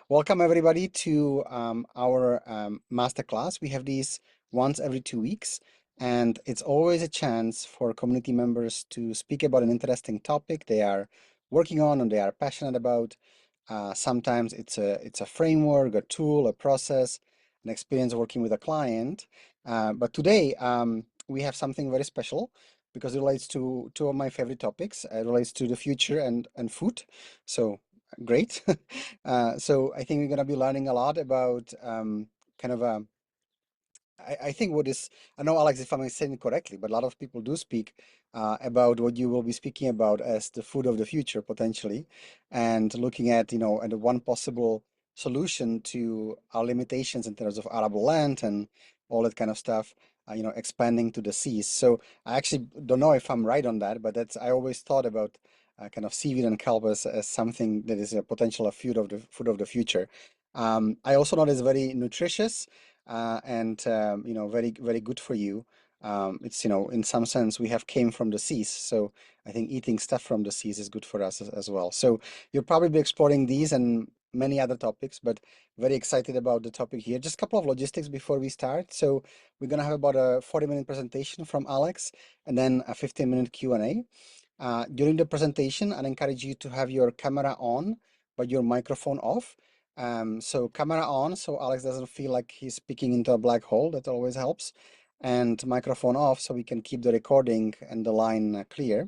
Welcome everybody to our masterclass. We have these once every 2 weeks, and it's always a chance for community members to speak about an interesting topic they are working on and they are passionate about. Sometimes it's a framework, a tool, a process, an experience working with a client. But today we have something very special because it relates to two of my favorite topics. It relates to the future and food. So great. So I think we're going to be learning a lot about kind of I think what is, I know Alex if I'm saying it correctly, but a lot of people do speak about what you will be speaking about as the food of the future potentially, and looking at, at one possible solution to our limitations in terms of arable land and all that kind of stuff, expanding to the seas. So I actually don't know if I'm right on that, but I always thought about kind of seaweed and kelp as something that is a potential food of the future. I also know it's very nutritious and very very good for you. It's in some sense we have came from the seas, so I think eating stuff from the seas is good for us as well. So you'll probably be exploring these and many other topics, but very excited about the topic here. Just a couple of logistics before we start. So we're gonna have about a 40-minute presentation from Alex and then a 15-minute Q&A. During the presentation, I'd encourage you to have your camera on, but your microphone off. So camera on, so Alex doesn't feel like he's speaking into a black hole. That always helps. And microphone off, so we can keep the recording and the line clear.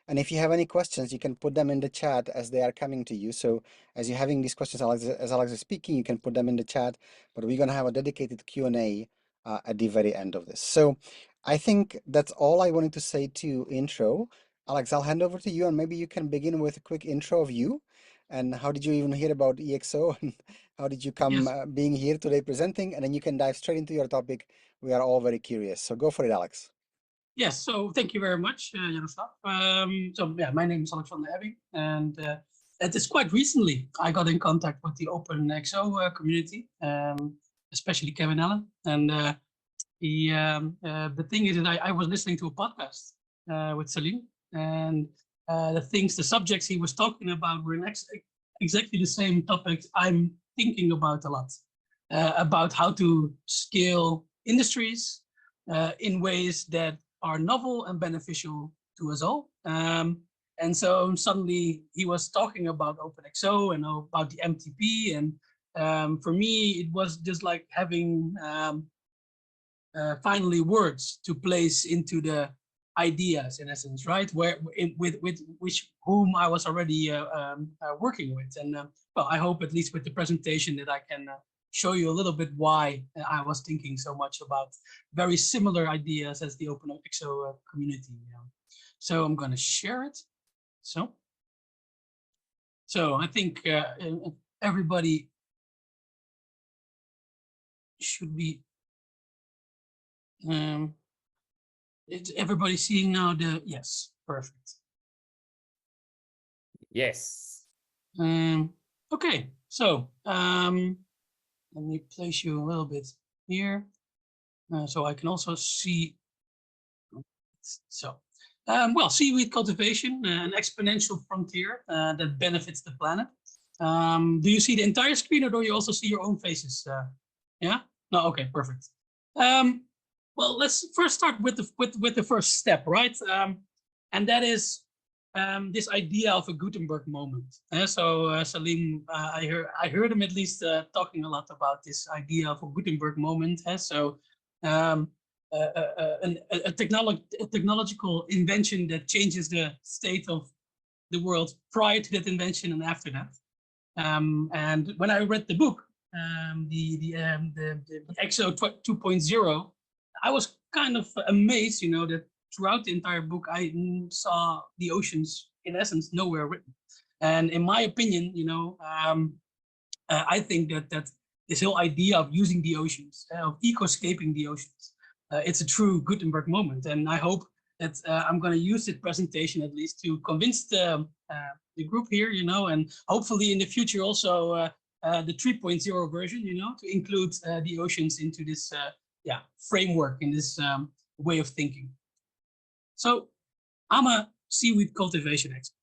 And if you have any questions, you can put them in the chat as they are coming to you. So as you're having these questions, as Alex is speaking, you can put them in the chat. But we're gonna have a dedicated Q&A at the very end of this. So I think that's all I wanted to say to intro. Alex, I'll hand over to you, and maybe you can begin with a quick intro of you. And how did you even hear about EXO? And how did you come Yes, being here today presenting? And then you can dive straight into your topic. We are all very curious. So go for it, Alex. yes. So thank you very much, Jaroslav. So yeah, my name is Alexander Ebbing, and it is quite recently I got in contact with the Open ExO community, especially Kevin Allen. And the thing is that I was listening to a podcast with Salim, and the subjects he was talking about were exactly the same topics I'm thinking about a lot, about how to scale industries in ways that are novel and beneficial to us all. And so suddenly he was talking about OpenExO and about the MTP. And for me, it was just like having finally words to place into the ideas, in essence, right? With whom I was already working with. And well, I hope at least with the presentation that I can show you a little bit why I was thinking so much about very similar ideas as the OpenExO community. So I'm going to share it. So I think everybody should be. Is everybody seeing now the, yes, perfect. Yes. Okay, so let me place you a little bit here so I can also see. So, well, seaweed cultivation, an exponential frontier that benefits the planet. Do you see the entire screen, or do you also see your own faces? Yeah? No, okay, perfect. Well, let's first start with the first step, right? And that is this idea of a Gutenberg moment. So Salim, I heard him at least talking a lot about this idea of a Gutenberg moment. So a technological invention that changes the state of the world prior to that invention and after that. And when I read the book, the ExO 2.0, I was kind of amazed, that throughout the entire book, I saw the oceans, in essence, nowhere written. And in my opinion, I think that this whole idea of using the oceans, of ecoscaping the oceans, it's a true Gutenberg moment. And I hope that I'm going to use this presentation at least to convince the group here, and hopefully in the future also the 3.0 version, to include the oceans into this framework, in this way of thinking. So I'm a seaweed cultivation expert.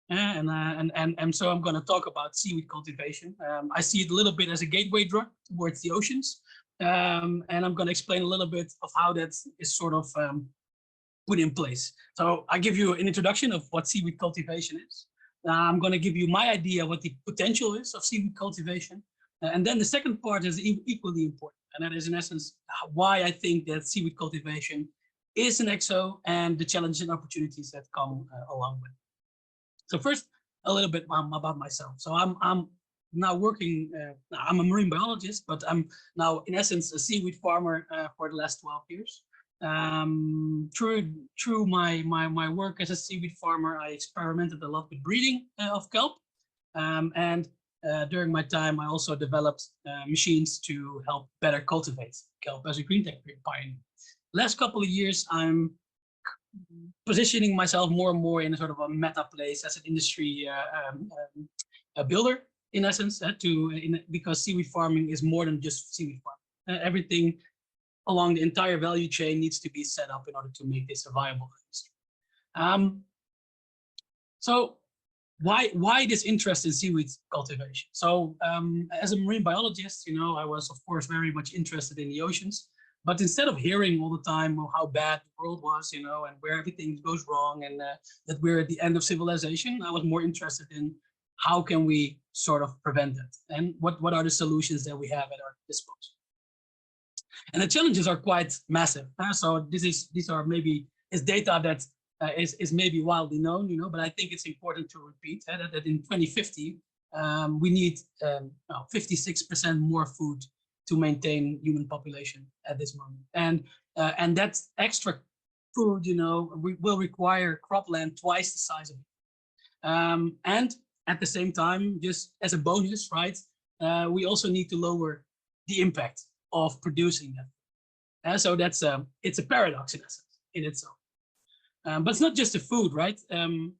And so I'm going to talk about seaweed cultivation. I see it a little bit as a gateway drug towards the oceans, and I'm going to explain a little bit of how that is sort of put in place. So I give you an introduction of what seaweed cultivation is. I'm going to give you my idea what the potential is of seaweed cultivation, and then the second part is equally important, and that is in essence why I think that seaweed cultivation is an ExO and the challenges and opportunities that come along with it. So first, a little bit about myself. So I'm now working. I'm a marine biologist, but I'm now in essence a seaweed farmer for the last 12 years. Through my work as a seaweed farmer, I experimented a lot with breeding of kelp, and during my time, I also developed machines to help better cultivate kelp as a green tech pioneer. Last couple of years, I'm positioning myself more and more in a sort of a meta place as an industry a builder, in essence, because seaweed farming is more than just seaweed farming. Everything along the entire value chain needs to be set up in order to make this a viable industry. So why this interest in seaweed cultivation? So as a marine biologist, I was of course very much interested in the oceans. But instead of hearing all the time how bad the world was, and where everything goes wrong and that we're at the end of civilization, I was more interested in how can we sort of prevent that and what are the solutions that we have at our disposal. And the challenges are quite massive. So these are maybe is data that is maybe widely known, but I think it's important to repeat that in 2050 we need 56% more food to maintain human population at this moment, and that extra food, will require cropland twice the size of it, and at the same time, just as a bonus, right? We also need to lower the impact of producing that. So it's a paradox in essence in itself. But it's not just the food, right? And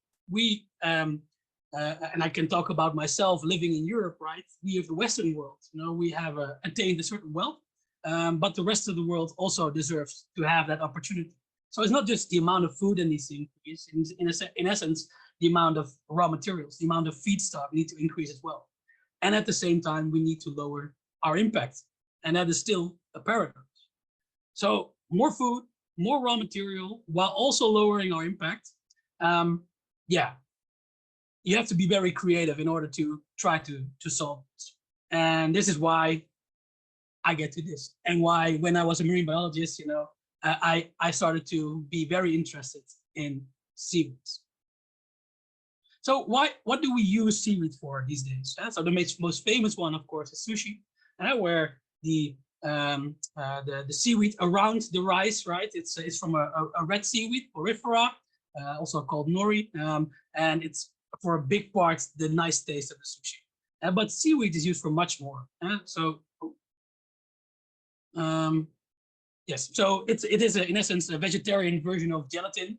I can talk about myself living in Europe, right? We of the Western world, we have attained a certain wealth, but the rest of the world also deserves to have that opportunity. So it's not just the amount of food that needs to increase. In essence, the amount of raw materials, the amount of feedstock need to increase as well. And at the same time, we need to lower our impact. And that is still a paradox. So more food, more raw material, while also lowering our impact. You have to be very creative in order to try to solve this. And this is why I get to this, and why when I was a marine biologist, I started to be very interested in seaweeds. So what do we use seaweed for these days? So the most famous one, of course, is sushi, where the seaweed around the rice, right? It's from a red seaweed, Porifera, also called nori, and it's for a big part the nice taste of the sushi. But seaweed is used for much more. Yes, so it is in essence a vegetarian version of gelatin.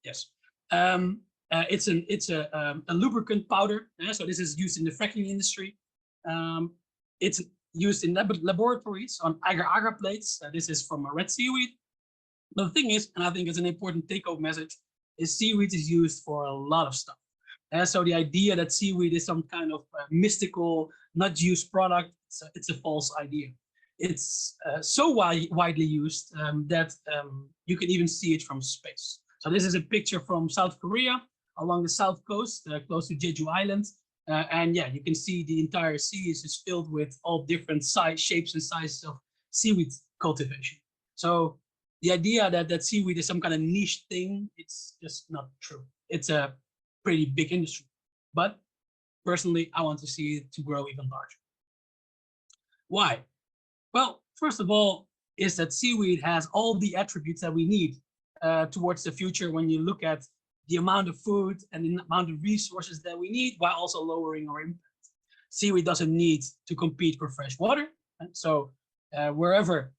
Yes. It's a lubricant powder. So this is used in the fracking industry. It's used in laboratories on agar-agar plates. This is from a red seaweed. But the thing is, and I think it's an important take-home message, is seaweed is used for a lot of stuff. So the idea that seaweed is some kind of mystical, not used product, it's a false idea. It's so widely used that you can even see it from space. So this is a picture from South Korea along the south coast, close to Jeju Island. And yeah, you can see the entire sea is filled with all different shapes and sizes of seaweed cultivation. So the idea that seaweed is some kind of niche thing, it's just not true. It's a pretty big industry. But personally, I want to see it to grow even larger. Why? Well, first of all, is that seaweed has all the attributes that we need towards the future when you look at the amount of food and the amount of resources that we need while also lowering our impact. Seaweed doesn't need to compete for fresh water. And so wherever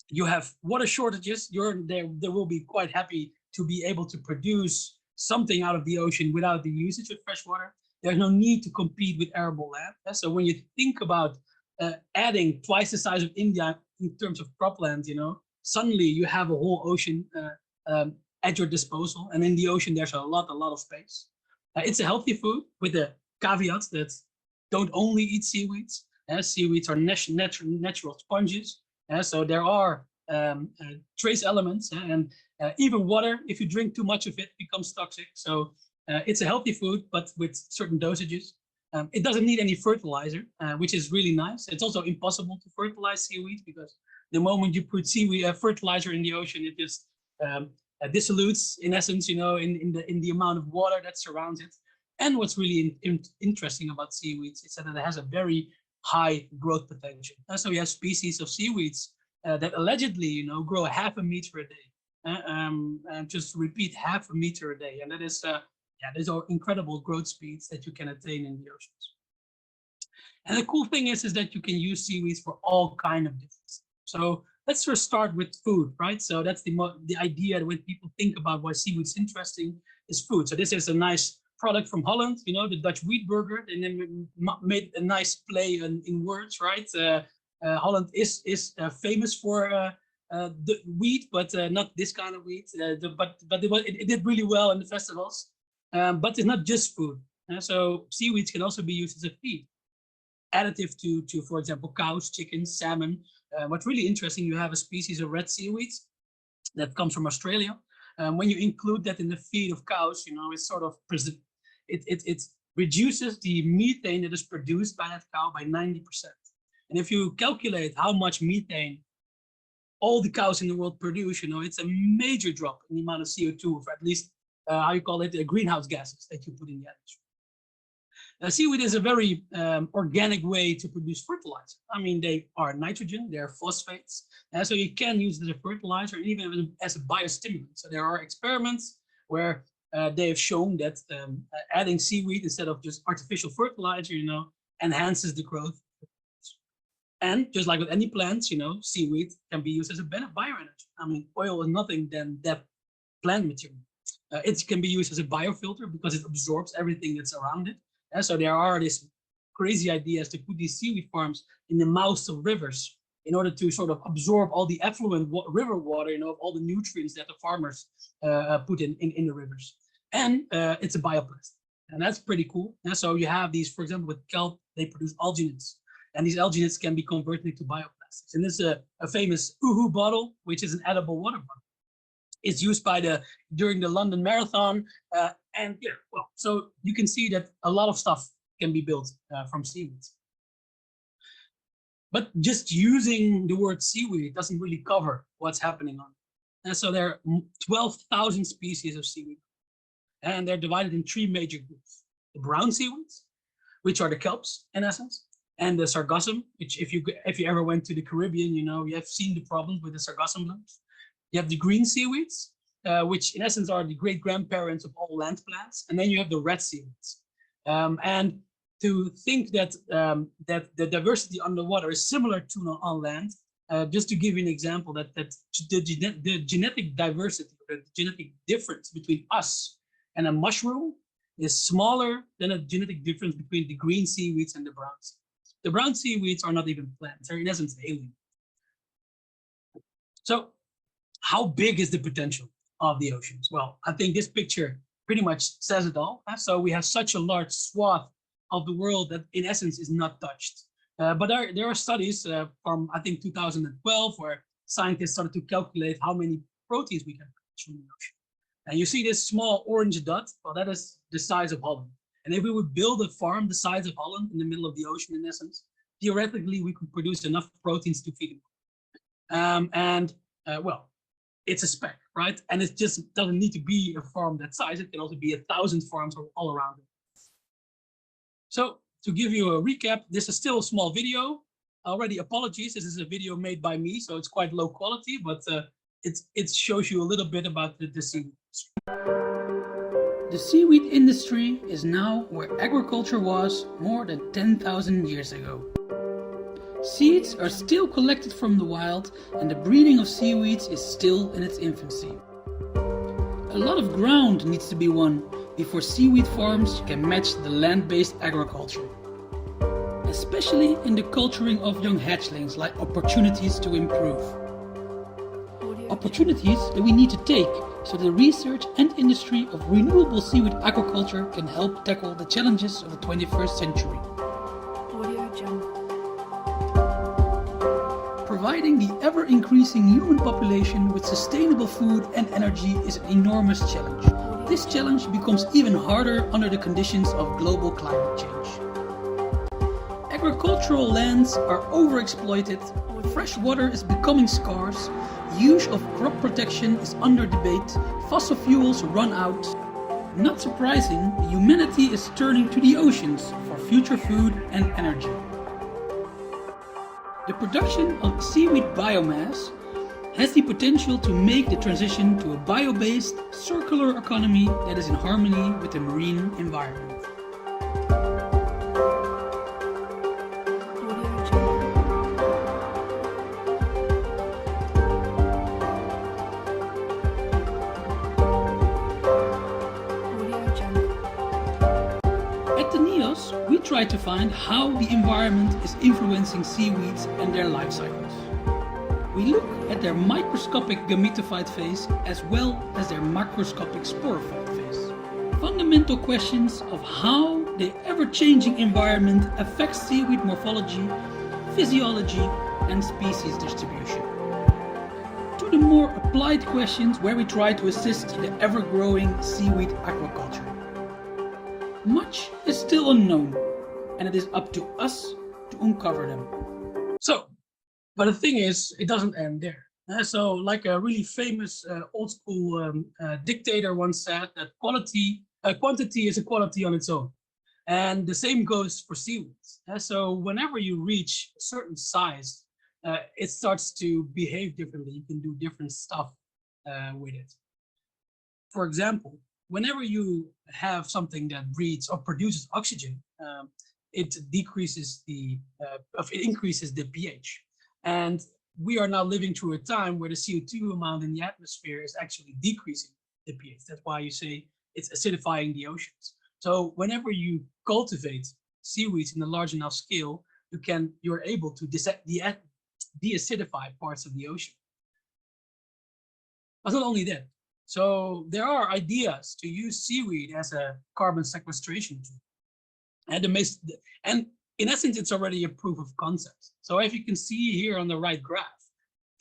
you have water shortages, they will be quite happy to be able to produce something out of the ocean without the usage of fresh water. There's no need to compete with arable land. So when you think about adding twice the size of India in terms of cropland, suddenly you have a whole ocean at your disposal. And in the ocean, there's a lot of space. It's a healthy food with the caveat that don't only eat seaweeds. Seaweeds are natural sponges. So there are trace elements, and even water, if you drink too much of it, becomes toxic. So it's a healthy food, but with certain dosages. It doesn't need any fertilizer, which is really nice. It's also impossible to fertilize seaweed because the moment you put seaweed fertilizer in the ocean, it just dissolutes, in essence, in the amount of water that surrounds it. And what's really interesting about seaweeds is that it has a very high growth potential. So we have species of seaweeds that allegedly, grow 0.5 meter a day, and just repeat 0.5 meter a day, and that is these are incredible growth speeds that you can attain in the oceans. And the cool thing is that you can use seaweeds for all kind of different stuff. So let's first start with food, right? So that's the idea that when people think about why seaweed's interesting is food. So this is a nice product from Holland, the Dutch wheat burger, and then made a nice play in words, right? Holland is famous for the wheat, but not this kind of wheat. But it did really well in the festivals. But it's not just food. So seaweeds can also be used as a feed, additive to for example, cows, chickens, salmon. What's really interesting, you have a species of red seaweeds that comes from Australia. When you include that in the feed of cows, it's sort of it reduces the methane that is produced by that cow by 90%. And if you calculate how much methane all the cows in the world produce, it's a major drop in the amount of CO2, or at least how you call it, greenhouse gases that you put in the atmosphere. Seaweed is a very organic way to produce fertilizer. I mean, they are nitrogen, they're phosphates, so you can use it as a fertilizer, even as a biostimulant. So there are experiments where they have shown that adding seaweed instead of just artificial fertilizer, enhances the growth. And just like with any plants, seaweed can be used as a bioenergy. I mean, oil is nothing than that plant material. It can be used as a biofilter because it absorbs everything that's around it. And so there are these crazy ideas to put these seaweed farms in the mouths of rivers in order to sort of absorb all the effluent river water, all the nutrients that the farmers put in the rivers. And it's a bioplastic, and that's pretty cool. And so you have these, for example, with kelp, they produce alginates, and these alginates can be converted into bioplastics. And this is a famous Uhu bottle, which is an edible water bottle. It's used during the London Marathon, and so you can see that a lot of stuff can be built from seaweed. But just using the word seaweed doesn't really cover what's happening on it. And so there are 12,000 species of seaweed, and they're divided in 3 major groups: the brown seaweeds, which are the kelps in essence, and the sargassum, which if you ever went to the Caribbean, you have seen the problems with the sargassum blooms. You have the green seaweeds, which in essence are the great grandparents of all land plants, and then you have the red seaweeds. And to think that the diversity underwater is similar to on land, just to give you an example, that the genetic diversity, the genetic difference between us and a mushroom is smaller than a genetic difference between the green seaweeds and the brown seaweeds. The brown seaweeds are not even plants; they're in essence alien. So, how big is the potential of the oceans? Well, I think this picture pretty much says it all. So we have such a large swath of the world that in essence is not touched. But there are studies from, I think, 2012, where scientists started to calculate how many proteins we can produce from the ocean. And you see this small orange dot, well, that is the size of Holland. And if we would build a farm the size of Holland in the middle of the ocean, in essence, theoretically, we could produce enough proteins to feed them. Well, it's a speck, right? And it just doesn't need to be a farm that size. It can also be 1,000 farms all around it. So to give you a recap, this is still a small video. Already apologies, this is a video made by me, so it's quite low quality, but it shows you a little bit about the seaweed industry. The seaweed industry is now where agriculture was more than 10,000 years ago. Seeds are still collected from the wild, and the breeding of seaweeds is still in its infancy. A lot of ground needs to be won before seaweed farms can match the land-based agriculture. Especially in the culturing of young hatchlings, like opportunities to improve. Opportunities that we need to take so the research and industry of renewable seaweed aquaculture can help tackle the challenges of the 21st century. Providing the ever-increasing human population with sustainable food and energy is an enormous challenge. This challenge becomes even harder under the conditions of global climate change. Agricultural lands are overexploited, fresh water is becoming scarce, use of crop protection is under debate, fossil fuels run out. Not surprising, humanity is turning to the oceans for future food and energy. The production of seaweed biomass has the potential to make the transition to a bio-based, circular economy that is in harmony with the marine environment. We try to find how the environment is influencing seaweeds and their life cycles. We look at their microscopic gametophyte phase as well as their macroscopic sporophyte phase. Fundamental questions of how the ever-changing environment affects seaweed morphology, physiology, and species distribution. To the more applied questions where we try to assist the ever-growing seaweed aquaculture. Much is still unknown, and it is up to us to uncover them. So, but the thing is, it doesn't end there. So, like a really famous old school dictator once said, that quantity is a quality on its own. And the same goes for seaweeds. So whenever you reach a certain size, it starts to behave differently. You can do different stuff with it. For example, whenever you have something that breathes or produces oxygen, it increases the pH. And we are now living through a time where the CO2 amount in the atmosphere is actually decreasing the pH. That's why you say it's acidifying the oceans. So whenever you cultivate seaweeds in a large enough scale, you're able to de-acidify parts of the ocean. But not only that. So there are ideas to use seaweed as a carbon sequestration tool. And in essence, it's already a proof of concept. So if you can see here on the right graph,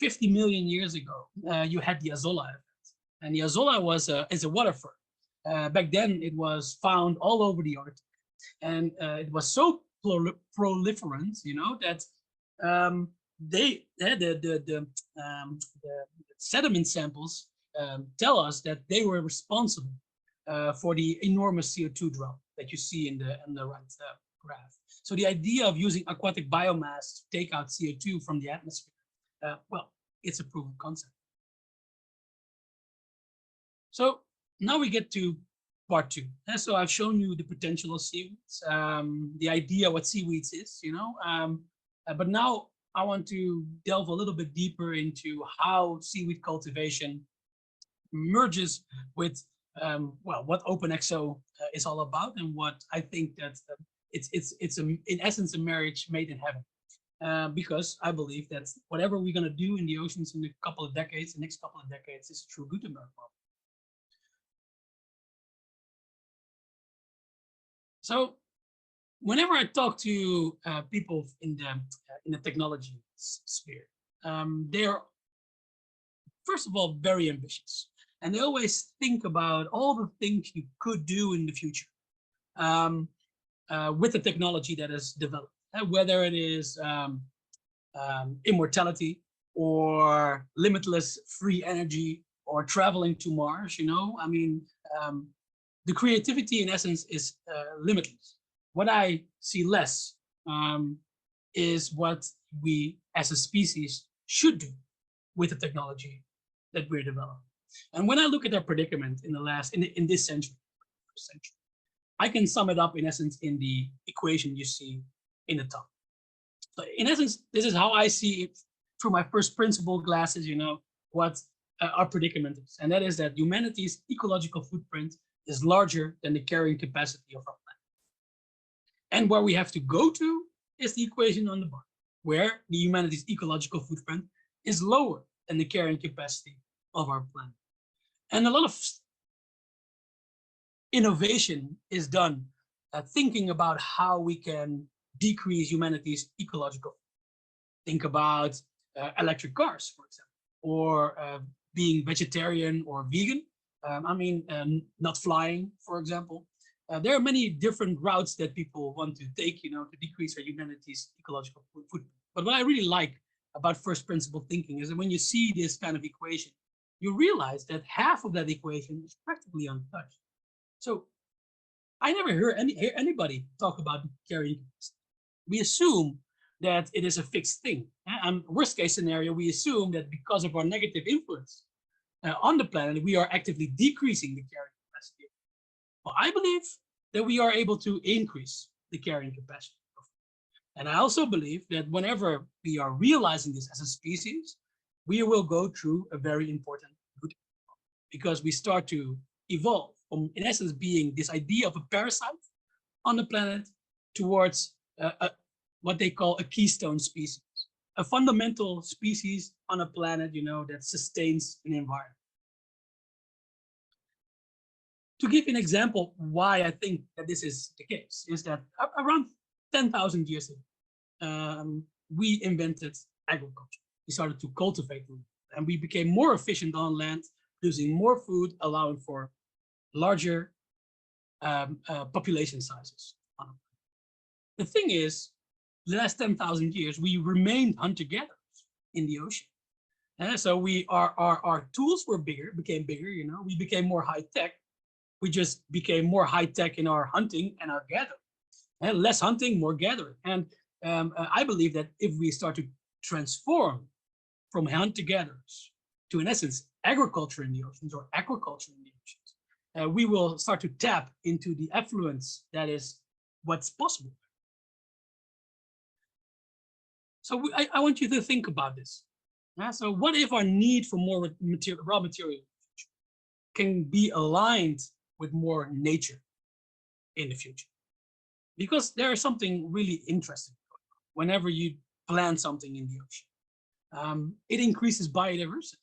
50 million years ago, you had the Azolla effect. And the Azolla is a water fern. Back then, it was found all over the Arctic. And it was so proliferant, that the sediment samples tell us that they were responsible for the enormous CO2 drop that you see in the right graph. So the idea of using aquatic biomass to take out CO2 from the atmosphere, well, it's a proof of concept. So now we get to part two. So I've shown you the potential of seaweeds, the idea what seaweeds is, but now I want to delve a little bit deeper into how seaweed cultivation merges with what OpenExO is all about, and what I think that it's in essence a marriage made in heaven. Because I believe that whatever we're going to do in the oceans in the next couple of decades, is a true Gutenberg model. So whenever I talk to people in the technology sphere, they're first of all very ambitious, and they always think about all the things you could do in the future with the technology that is developed, whether it is immortality or limitless free energy or traveling to Mars. The creativity in essence is limitless. What I see less is what we as a species should do with the technology that we're developing. And when I look at our predicament in this century, I can sum it up in essence in the equation you see in the top. So in essence, this is how I see it through my first principle glasses, what our predicament is. And that is that humanity's ecological footprint is larger than the carrying capacity of our planet. And where we have to go to is the equation on the bottom, where the humanity's ecological footprint is lower than the carrying capacity of our planet. And a lot of innovation is done thinking about how we can decrease humanity's ecological. Think about electric cars, for example, or being vegetarian or vegan. Not flying, for example. There are many different routes that people want to take, to decrease our humanity's ecological footprint. But what I really like about first principle thinking is that when you see this kind of equation, you realize that half of that equation is practically untouched. So I never hear anybody talk about carrying capacity. We assume that it is a fixed thing. Worst case scenario, we assume that because of our negative influence on the planet, we are actively decreasing the carrying capacity. Well, I believe that we are able to increase the carrying capacity. And I also believe that whenever we are realizing this as a species, we will go through a very important good, because we start to evolve from, in essence, being this idea of a parasite on the planet towards what they call a keystone species, a fundamental species on a planet, that sustains an environment. To give an example why I think that this is the case, is that around 10,000 years ago, we invented agriculture. We started to cultivate land, and we became more efficient on land, producing more food, allowing for larger population sizes. The thing is, the last 10,000 years, we remained hunter-gatherers in the ocean. So our tools became bigger, we became more high-tech. We just became more high-tech in our hunting and our gathering. And less hunting, more gathering. And I believe that if we start to transform from hunter-gatherers to, in essence, agriculture in the oceans or aquaculture in the oceans, we will start to tap into the affluence that is what's possible. So I want you to think about this. So what if our need for more raw material can be aligned with more nature in the future? Because there is something really interesting whenever you plant something in the ocean. It increases biodiversity.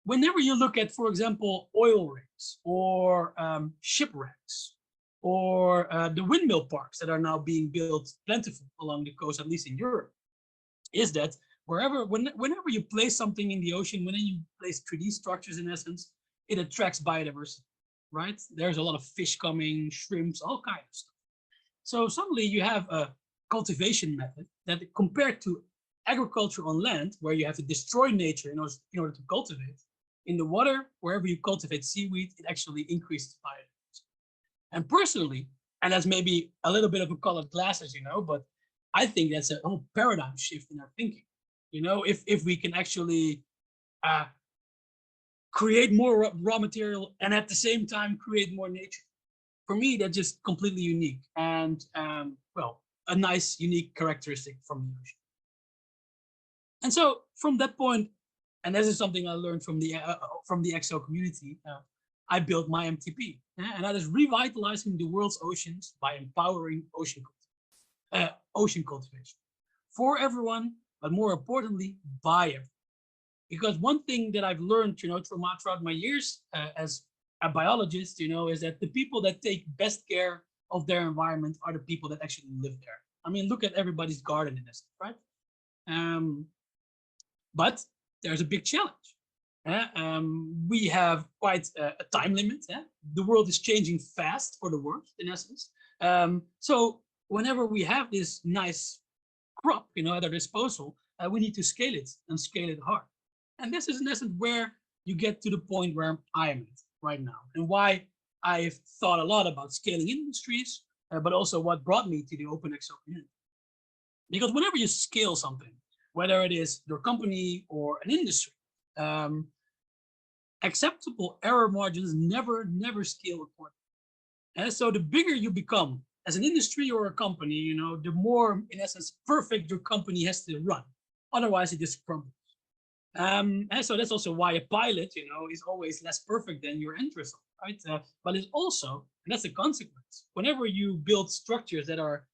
Whenever you look at, for example, oil rigs or shipwrecks or the windmill parks that are now being built plentiful along the coast, at least in Europe, is that whenever you place something in the ocean, whenever you place 3D structures, in essence, it attracts biodiversity, right? There's a lot of fish coming, shrimps, all kinds of stuff. So suddenly you have a cultivation method that, compared to agriculture on land, where you have to destroy nature in order to cultivate, in the water, wherever you cultivate seaweed, it actually increases biodiversity. And personally, and that's maybe a little bit of a colored glasses, but I think that's a whole paradigm shift in our thinking. If we can actually create more raw material and at the same time create more nature. For me, that's just completely unique and, a nice, unique characteristic from the ocean. And so from that point, and this is something I learned from the ExO community, I built my MTP, and that is revitalizing the world's oceans by empowering ocean cultivation for everyone, but more importantly, by everyone. Because one thing that I've learned, throughout my years as a biologist, is that the people that take best care of their environment are the people that actually live there. I mean, look at everybody's garden in this, right? But there's a big challenge. We have quite a time limit. The world is changing fast for the worse, in essence. So whenever we have this nice crop, at our disposal, we need to scale it and scale it hard. And this is in essence where you get to the point where I am at right now, and why I've thought a lot about scaling industries, but also what brought me to the Open ExO community. Because whenever you scale something, whether it is your company or an industry, acceptable error margins never scale accordingly. And so the bigger you become as an industry or a company, the more, in essence, perfect your company has to run. Otherwise, it just crumbles. And so that's also why a pilot, is always less perfect than your end result, right? But it's also, and that's a consequence, whenever you build structures that are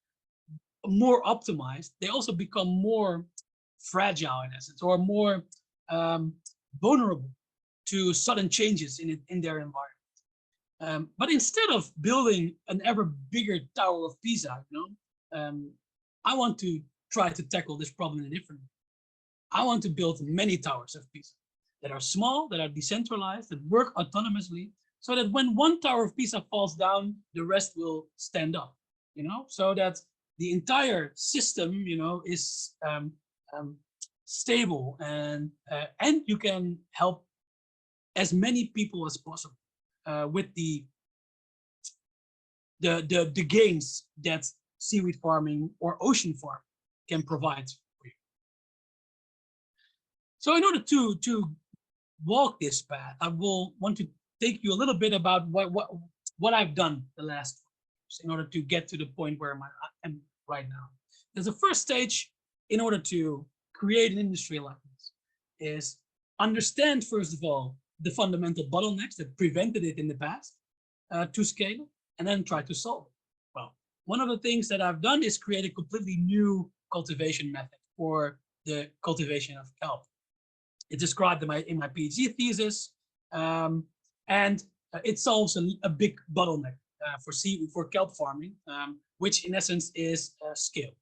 more optimized, they also become more fragile, in essence, or more vulnerable to sudden changes in their environment. But instead of building an ever bigger Tower of Pisa, I want to try to tackle this problem in a different way. I want to build many towers of Pisa that are small, that are decentralized, that work autonomously, so that when one Tower of Pisa falls down, the rest will stand up. So that the entire system, is stable, and you can help as many people as possible with the gains that seaweed farming or ocean farming can provide for you. So in order to walk this path, I will want to take you a little bit about what I've done the last years in order to get to the point where I am right now. There's a first stage in order to create an industry like this is understand, first of all, the fundamental bottlenecks that prevented it in the past to scale, and then try to solve it. Well, one of the things that I've done is create a completely new cultivation method for the cultivation of kelp. It's described in my PhD thesis, and it solves a big bottleneck for kelp farming, which in essence is scale.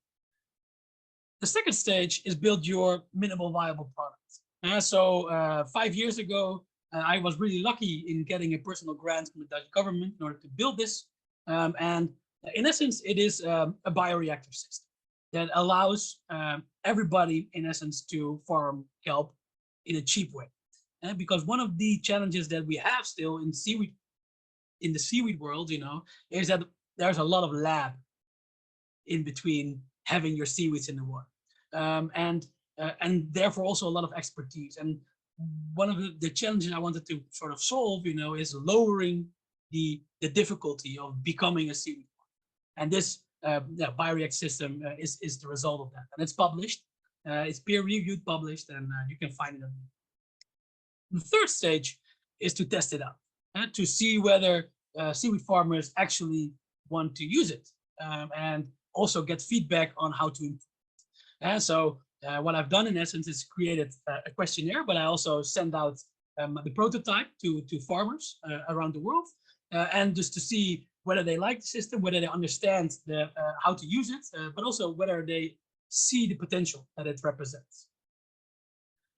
The second stage is build your minimal viable product. So 5 years ago, I was really lucky in getting a personal grant from the Dutch government in order to build this. And in essence, it is a bioreactor system that allows everybody, in essence, to farm kelp in a cheap way. Because one of the challenges that we have still in the seaweed world, is that there's a lot of lab in between having your seaweeds in the water, and therefore also a lot of expertise. And one of the challenges I wanted to sort of solve, is lowering the difficulty of becoming a seaweed farmer. And this bioreactor system is the result of that. And it's published, it's peer-reviewed, published, and you can find it on the third stage is to test it out, to see whether seaweed farmers actually want to use it, and also get feedback on how to improve. And so what I've done in essence is created a questionnaire, but I also send out the prototype to farmers around the world, and just to see whether they like the system, whether they understand how to use it, but also whether they see the potential that it represents.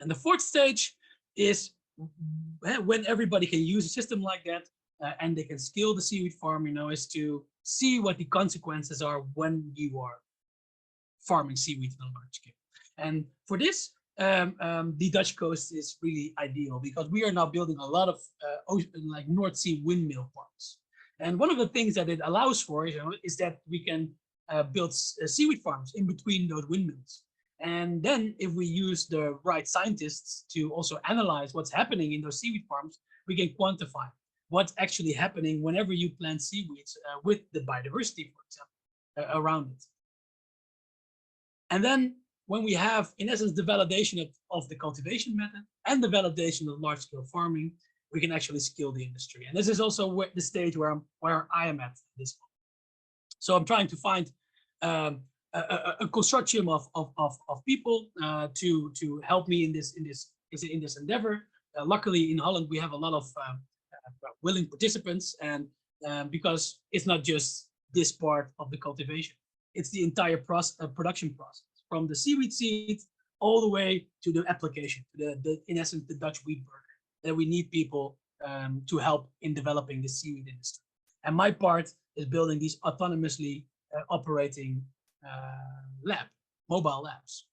And the fourth stage is when everybody can use a system like that, and they can scale the seaweed farm, is to see what the consequences are when you are farming seaweed on a large scale. And for this, the Dutch coast is really ideal because we are now building a lot of like North Sea windmill farms. And one of the things that it allows for, is that we can build seaweed farms in between those windmills. And then if we use the right scientists to also analyze what's happening in those seaweed farms, we can quantify what's actually happening whenever you plant seaweeds with the biodiversity, for example, around it. And then when we have, in essence, the validation of the cultivation method and the validation of large-scale farming, we can actually scale the industry. And this is also the stage where I am at this point. So I'm trying to find a consortium of people to help me in this endeavor. Luckily, in Holland, we have a lot of willing participants, and because it's not just this part of the cultivation, it's the entire production process, from the seaweed seed all the way to the application, to in essence, the Dutch wheat burger, that we need people to help in developing the seaweed industry. And my part is building these autonomously operating mobile labs.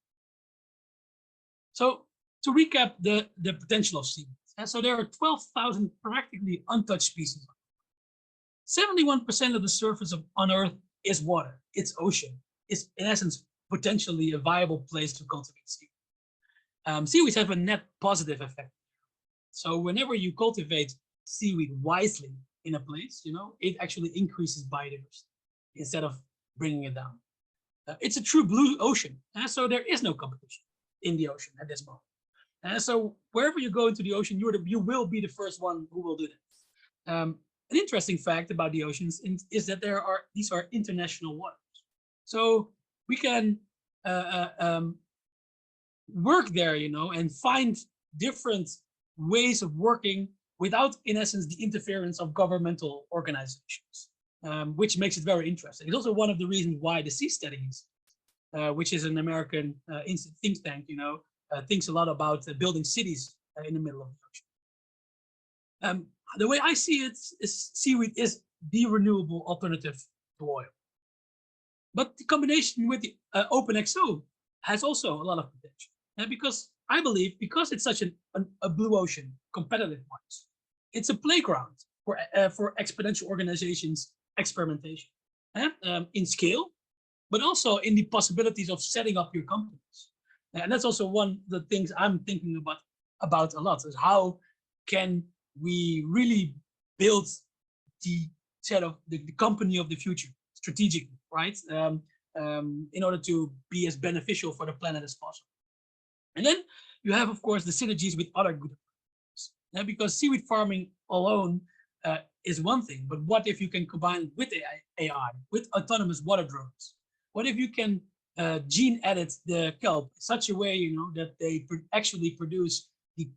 So to recap the potential of seaweed. So there are 12,000 practically untouched species. 71% of the surface on Earth is water. It's ocean. It's, in essence, potentially a viable place to cultivate seaweed. Seaweeds have a net positive effect. So whenever you cultivate seaweed wisely in a place, it actually increases biodiversity instead of bringing it down. It's a true blue ocean, so there is no competition in the ocean at this moment. So wherever you go into the ocean, you will be the first one who will do that. An interesting fact about the oceans is that these are international waters. So we can work there, and find different ways of working without, in essence, the interference of governmental organizations, which makes it very interesting. It's also one of the reasons why the Seasteading Institute, which is an American think tank, thinks a lot about building cities in the middle of the ocean. The way I see it is seaweed is the renewable alternative to oil. But the combination with the OpenExO has also a lot of potential. Because I believe, because it's such a blue ocean, competitive wise, it's a playground for exponential organizations' experimentation in scale, but also in the possibilities of setting up your companies. And that's also one of the things I'm thinking about a lot, is how can we really build the the company of the future strategically, right? In order to be as beneficial for the planet as possible. And then you have, of course, the synergies with other good products. Because seaweed farming alone is one thing, but what if you can combine it with AI, with autonomous water drones? What if you can gene edit the kelp in such a way, that they actually produce the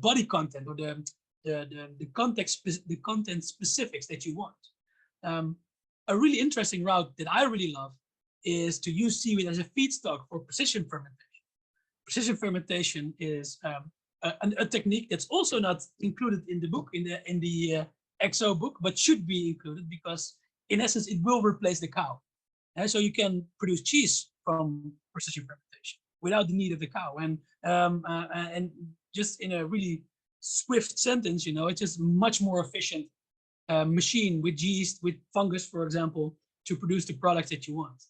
body content, or the content specifics that you want. A really interesting route that I really love is to use seaweed as a feedstock for precision fermentation. Precision fermentation is a technique that's also not included in the book, in the ExO book, but should be included, because in essence it will replace the cow. And so you can produce cheese from precision fermentation without the need of the cow. And just in a really swift sentence, it's just much more efficient machine with yeast, with fungus, for example, to produce the products that you want.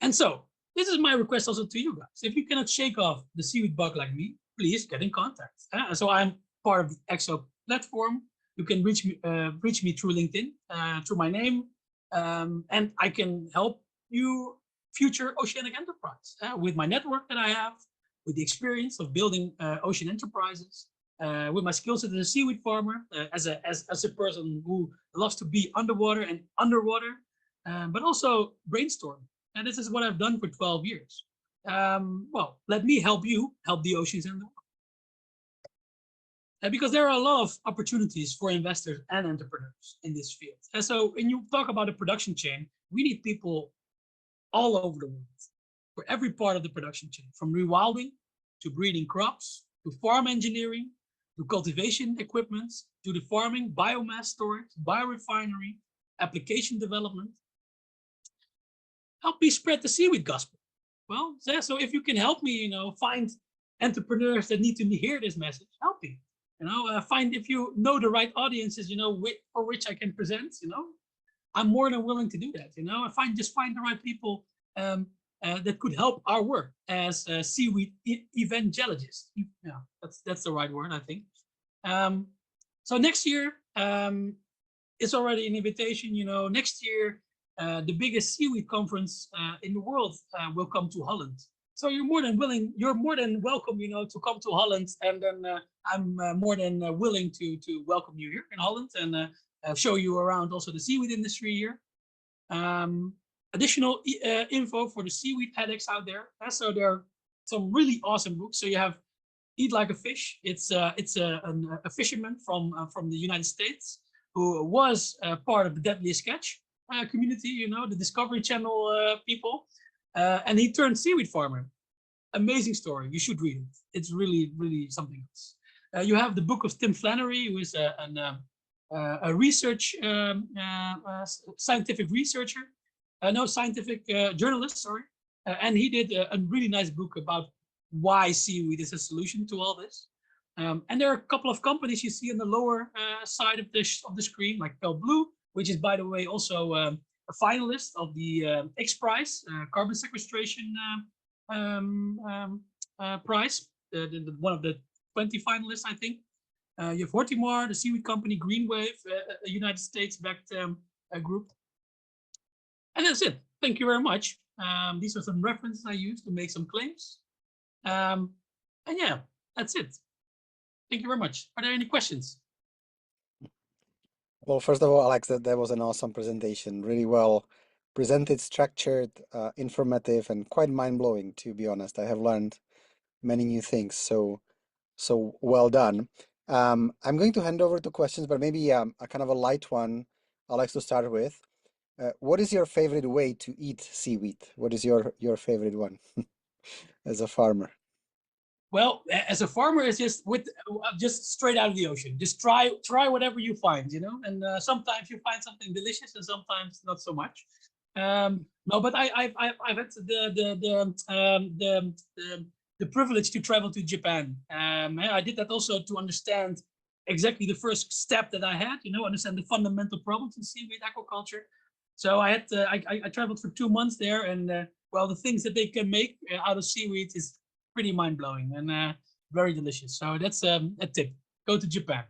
And so this is my request also to you guys. If you cannot shake off the seaweed bug like me, please get in contact. So I'm part of the ExO platform. You can reach me through LinkedIn, through my name, and I can help you future oceanic enterprise with my network that I have, with the experience of building ocean enterprises, with my skill set as a seaweed farmer, as a person who loves to be underwater and underwater, but also brainstorm. And this is what I've done for 12 years. Well, let me help you help the oceans and the world. Because there are a lot of opportunities for investors and entrepreneurs in this field. And so when you talk about a production chain, we need people all over the world for every part of the production chain, from rewilding to breeding crops, to farm engineering, to cultivation equipment, to the farming, biomass storage, biorefinery, application development. Help me spread the seaweed gospel. Well, so if you can help me, find entrepreneurs that need to hear this message, help me. Find, if you know the right audiences, for which I can present, I'm more than willing to do that. Find the right people that could help our work as seaweed evangelists. Yeah, that's the right word, I think. So next year, it's already an invitation. Next year, the biggest seaweed conference in the world will come to Holland. So you're more than welcome, to come to Holland, and then I'm more than willing to welcome you here in Holland and show you around also the seaweed industry here. Additional info for the seaweed addicts out there. So there are some really awesome books. So you have Eat Like a Fish. It's a fisherman from the United States who was part of the Deadliest Catch community, the Discovery Channel people. And he turned seaweed farmer. Amazing story. You should read it. It's really, really something else. You have the book of Tim Flannery, who is a research, scientific researcher, scientific journalist, sorry. And he did a really nice book about why seaweed is a solution to all this. And there are a couple of companies you see on the lower side of the screen, like Kelp Blue, which is, by the way, also a finalist of the X Prize, carbon sequestration prize, one of the 20 finalists, I think. You have Hortimar, the seaweed company, Greenwave, a United States-backed group. And that's it. Thank you very much. These are some references I used to make some claims. And yeah, that's it. Thank you very much. Are there any questions? Well, first of all, Alex, that was an awesome presentation. Really well presented, structured, informative, and quite mind-blowing, to be honest. I have learned many new things. So well done. I'm going to hand over to questions, but maybe a kind of a light one, Alex, to start with. What is your favorite way to eat seaweed? What is your favorite one as a farmer? Well, as a farmer, it's just straight out of the ocean. Just try whatever you find, you know. And sometimes you find something delicious, and sometimes not so much. No, but I've had the privilege to travel to Japan. I did that also to understand exactly the first step that I had, you know, understand the fundamental problems in seaweed aquaculture. So I traveled for 2 months there, and well, the things that they can make out of seaweed is pretty mind blowing and very delicious. So that's a tip. Go to Japan.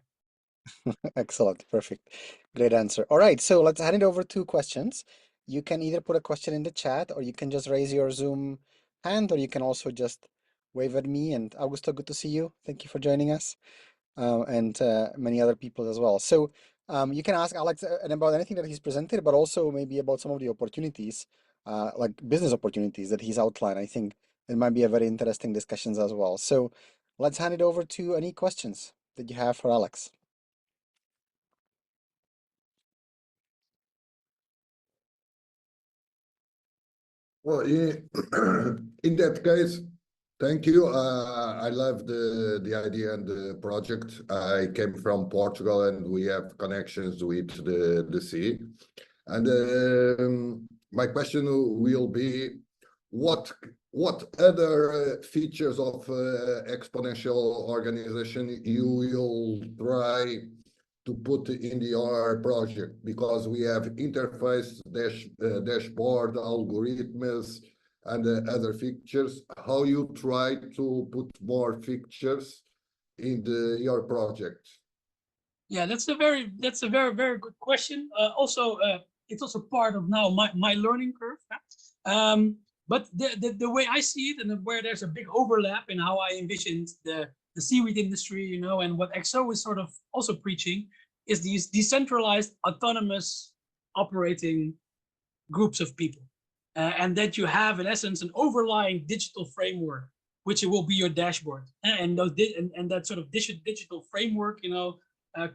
Excellent. Perfect. Great answer. All right, so let's hand it over to questions. You can either put a question in the chat or you can just raise your Zoom hand, or you can also just wave at me. And Augusto, good to see you. Thank you for joining us, and many other people as well. So you can ask Alex and about anything that he's presented, but also maybe about some of the opportunities, like business opportunities that he's outlined. I think it might be a very interesting discussions as well. So let's hand it over to any questions that you have for Alex. Well, in that case, thank you. I love the idea and the project. I came from Portugal, and we have connections with the sea. And my question will be, what other features of exponential organization you will try to put in your project, because we have interface, dashboard, algorithms, and other features. How you try to put more features in your project? Yeah, that's a very good question. Also, it's also part of now my learning curve. But the way I see it, and where there's a big overlap in how I envisioned the seaweed industry, you know, and what ExO is sort of also preaching, is these decentralized, autonomous operating groups of people, and that you have in essence an overlying digital framework, which it will be your dashboard, and those and that sort of digital framework, you know,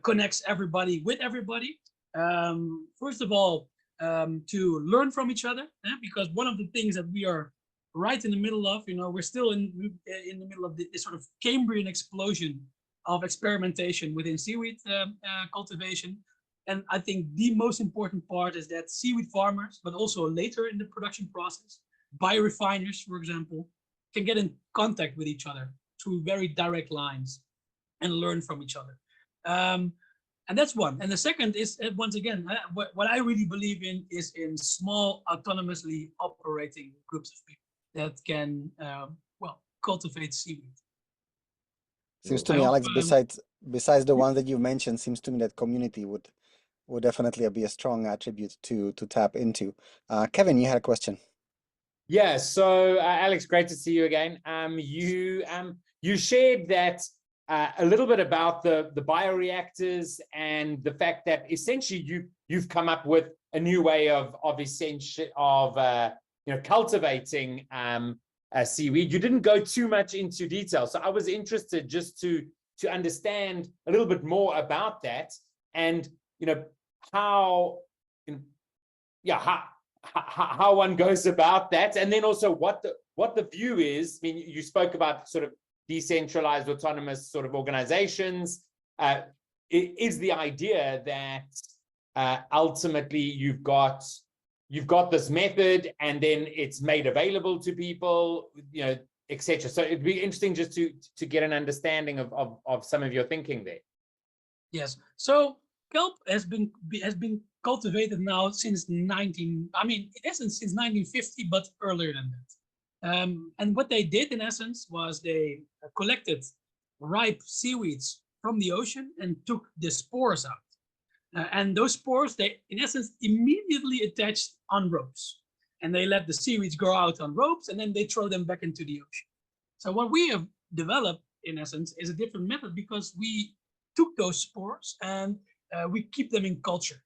connects everybody with everybody. First of all, to learn from each other, because one of the things that we are right in the middle of, you know, we're still in the middle of this sort of Cambrian explosion of experimentation within seaweed cultivation. And I think the most important part is that seaweed farmers, but also later in the production process, biorefiners, for example, can get in contact with each other through very direct lines and learn from each other. And that's one. And the second is, once again, what I really believe in is in small, autonomously operating groups of people that can, well, cultivate seaweed. Seems to me, hope, Alex, besides the ones that you mentioned, seems to me that community would definitely be a strong attribute to tap into. Kevin, you had a question. Yeah, so Alex, great to see you again. You shared that a little bit about the bioreactors and the fact that essentially you've come up with a new way of cultivating seaweed. You didn't go too much into detail, so I was interested just to understand a little bit more about that, and you know how one goes about that, and then also what the view is. I mean, you spoke about sort of decentralized, autonomous sort of organizations. Is the idea that ultimately you've got this method, and then it's made available to people, you know, etc. So it'd be interesting just to get an understanding of some of your thinking there. Yes. So kelp has been cultivated now since in essence since 1950, but earlier than that. And what they did in essence was they collected ripe seaweeds from the ocean and took the spores out. And those spores, they in essence immediately attached on ropes, and they let the seaweeds grow out on ropes, and then they throw them back into the ocean. So what we have developed in essence is a different method, because we took those spores and we keep them in culture.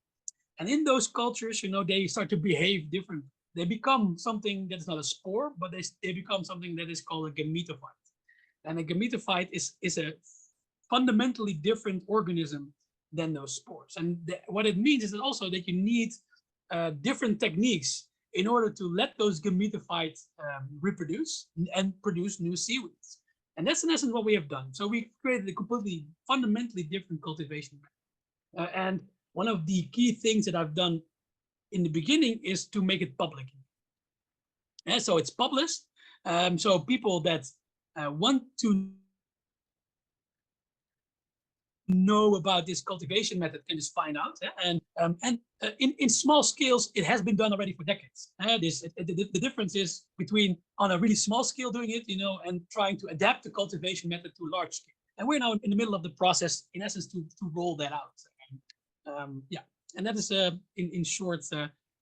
And in those cultures, you know, they start to behave differently. They become something that is not a spore, but they become something that is called a gametophyte. And a gametophyte is a fundamentally different organism than those spores. And what it means is also that you need different techniques in order to let those gametophytes reproduce and produce new seaweeds. And that's in essence what we have done. So we created a completely fundamentally different cultivation method. And one of the key things that I've done in the beginning is to make it public. And so it's published. So people that want to know about this cultivation method can just find out. And in small scales, it has been done already for decades. The difference is between on a really small scale doing it, and trying to adapt the cultivation method to a large scale. And we're now in the middle of the process, in essence, to roll that out. Yeah, and that is in short,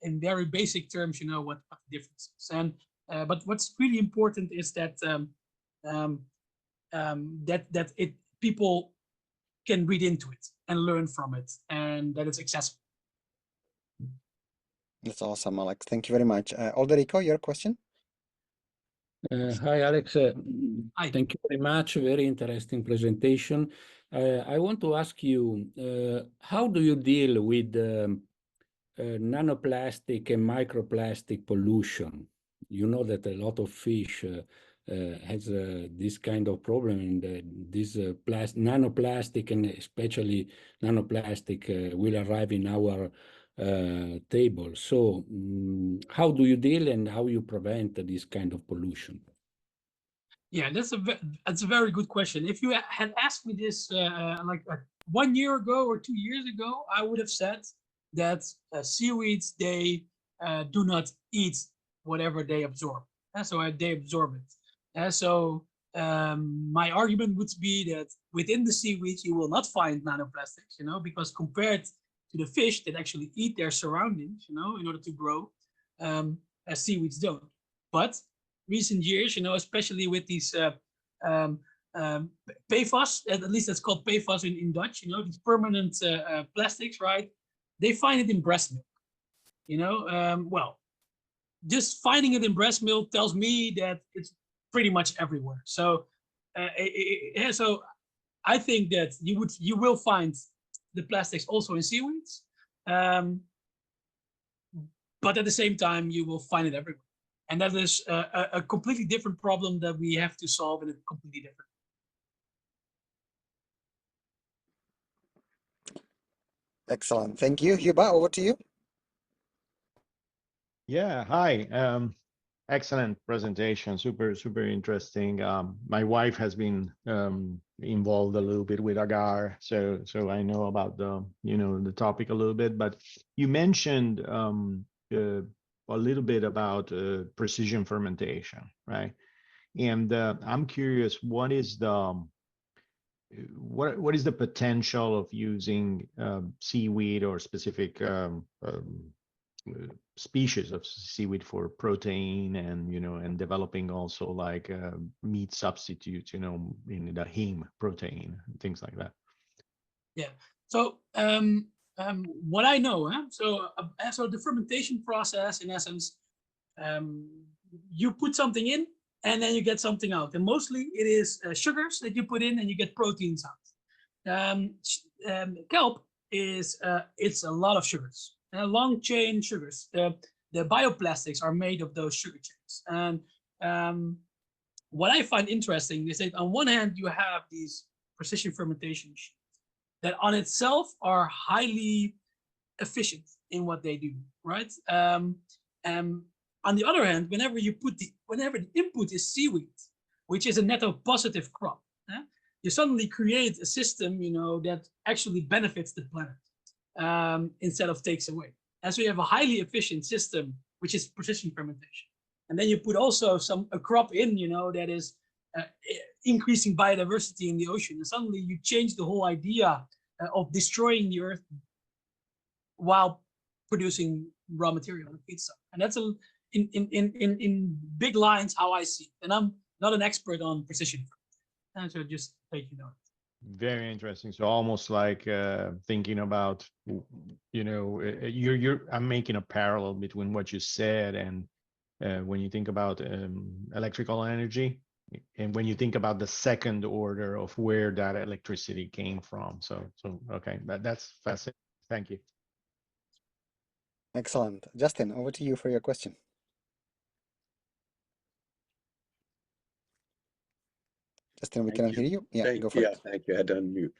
in very basic terms, what the difference is. And but what's really important is that people can read into it and learn from it, and that it's accessible. That's awesome, Alex. Thank you very much. Alderico, your question? Hi, Alex. Hi. Thank you very much. Very interesting presentation. I want to ask you, how do you deal with nanoplastic and microplastic pollution? You know that a lot of fish has this kind of problem, and this nanoplastic and especially nanoplastic will arrive in our table. So how do you deal and how you prevent this kind of pollution? Yeah, that's a very good question. If you had asked me this like 1 year ago or 2 years ago, I would have said that seaweeds, they do not eat whatever they absorb. So they absorb it. So my argument would be that within the seaweeds, you will not find nanoplastics, because compared to the fish that actually eat their surroundings, in order to grow, as seaweeds don't. But recent years, especially with these PFAS, at least that's called PFAS in Dutch, these permanent plastics, right? They find it in breast milk, well, just finding it in breast milk tells me that it's pretty much everywhere. So, so I think that you will find the plastics also in seaweeds, but at the same time you will find it everywhere, and that is a completely different problem that we have to solve in a completely different. Excellent. Thank you. Huba, over to you. Yeah, hi. Excellent presentation. Super interesting. My wife has been involved a little bit with agar, so I know about the topic a little bit. But you mentioned a little bit about precision fermentation, right? And I'm curious, what is the potential of using seaweed or specific species of seaweed for protein, and and developing also like meat substitutes, in the heme protein, things like that? Yeah. So what I know, so the fermentation process, in essence, you put something in and then you get something out, and mostly it is sugars that you put in and you get proteins out. Kelp is it's a lot of sugars, long chain sugars. The bioplastics are made of those sugar chains. And what I find interesting is that on one hand you have these precision fermentation machines that on itself are highly efficient in what they do, right? On the other hand, whenever the input is seaweed, which is a netto positive crop, you suddenly create a system, that actually benefits the planet instead of takes away. And so you have a highly efficient system, which is precision fermentation. And then you put also a crop in, that is increasing biodiversity in the ocean. And suddenly you change the whole idea of destroying the earth while producing raw material and feedstock. And that's in big lines how I see it. And I'm not an expert on precision, and so just take note. Very interesting. So almost like thinking about, I'm making a parallel between what you said and when you think about electrical energy, and when you think about the second order of where that electricity came from. So okay, that's fascinating. Thank you. Excellent. Justin, over to you for your question. Justin, we cannot hear you. Yeah, go for it. Thank you. I had to unmute.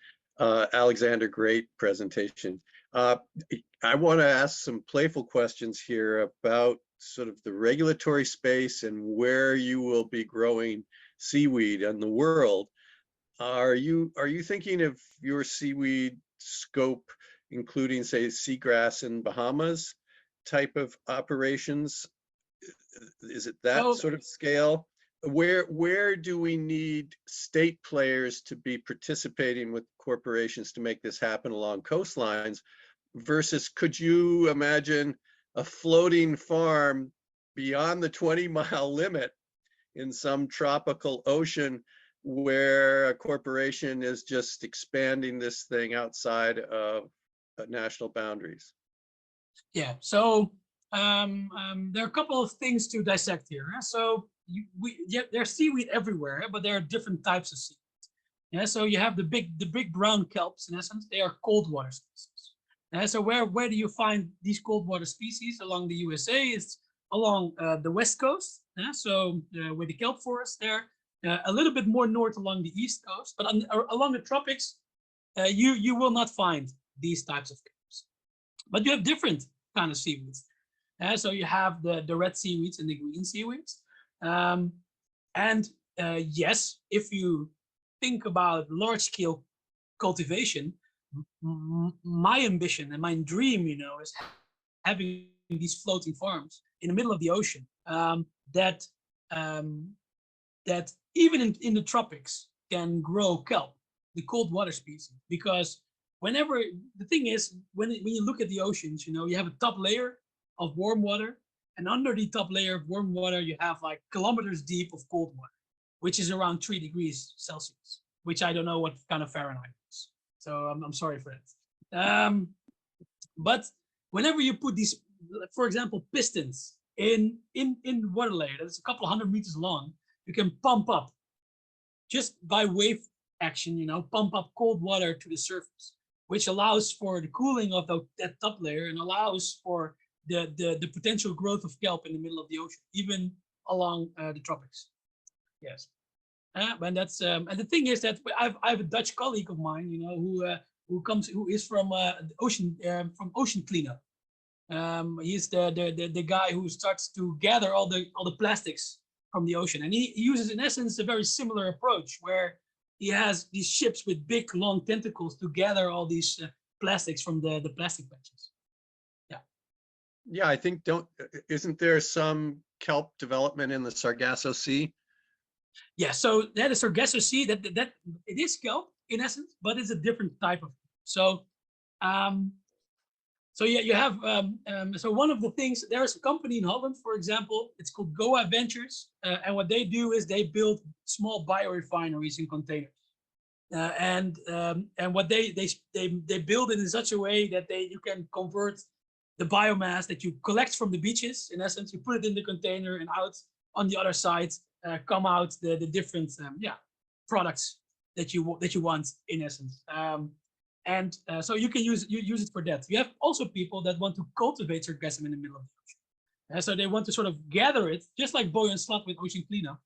Alexander, great presentation. I want to ask some playful questions here about sort of the regulatory space and where you will be growing seaweed in the world. Are you thinking of your seaweed scope, including, say, seagrass in Bahamas type of operations? Is it that sort of scale? Where do we need state players to be participating with corporations to make this happen along coastlines versus could you imagine a floating farm beyond the 20-mile limit in some tropical ocean where a corporation is just expanding this thing outside of national boundaries? Yeah, so there are a couple of things to dissect here. So there's seaweed everywhere, but there are different types of seaweed. Yeah, so you have the big brown kelps. In essence, they are cold water species. So where do you find these cold water species along the USA? It's along the west coast. So with the kelp forest there, a little bit more north along the east coast, but along the tropics, you will not find these types of kelps. But you have different kind of seaweeds. So you have the red seaweeds and the green seaweeds. Yes, if you think about large-scale cultivation, my ambition and my dream, is having these floating farms in the middle of the ocean that even in the tropics can grow kelp, the cold water species. Because whenever the thing is, when you look at the oceans, you have a top layer of warm water, and under the top layer of warm water, you have like kilometers deep of cold water, which is around 3 degrees Celsius, which I don't know what kind of Fahrenheit is. So I'm sorry for that. But whenever you put these, for example, pistons in water layer that's a couple 100 meters long, you can pump up just by wave action, pump up cold water to the surface, which allows for the cooling of that top layer and allows for the potential growth of kelp in the middle of the ocean, even along the tropics. Yes. And that's and the thing is that I have a Dutch colleague of mine, who is from ocean cleanup. He's the guy who starts to gather all the plastics from the ocean, and he uses in essence a very similar approach where he has these ships with big long tentacles to gather all these plastics from the plastic patches. Yeah, I think isn't there some kelp development in the Sargasso Sea? Yeah, so that is Sargasso Sea. That it is kelp in essence, but it's a different type of. So, you have so one of the things, there's a company in Holland, for example, it's called Goa Ventures, and what they do is they build small biorefineries in containers, and what they build it in such a way that you can convert the biomass that you collect from the beaches. In essence, you put it in the container, and out on the other side come out the different products that you want in essence. So you can use it for that. You have also people that want to cultivate sargassum in the middle of the ocean. So they want to sort of gather it, just like Boy and Slot with ocean cleanup,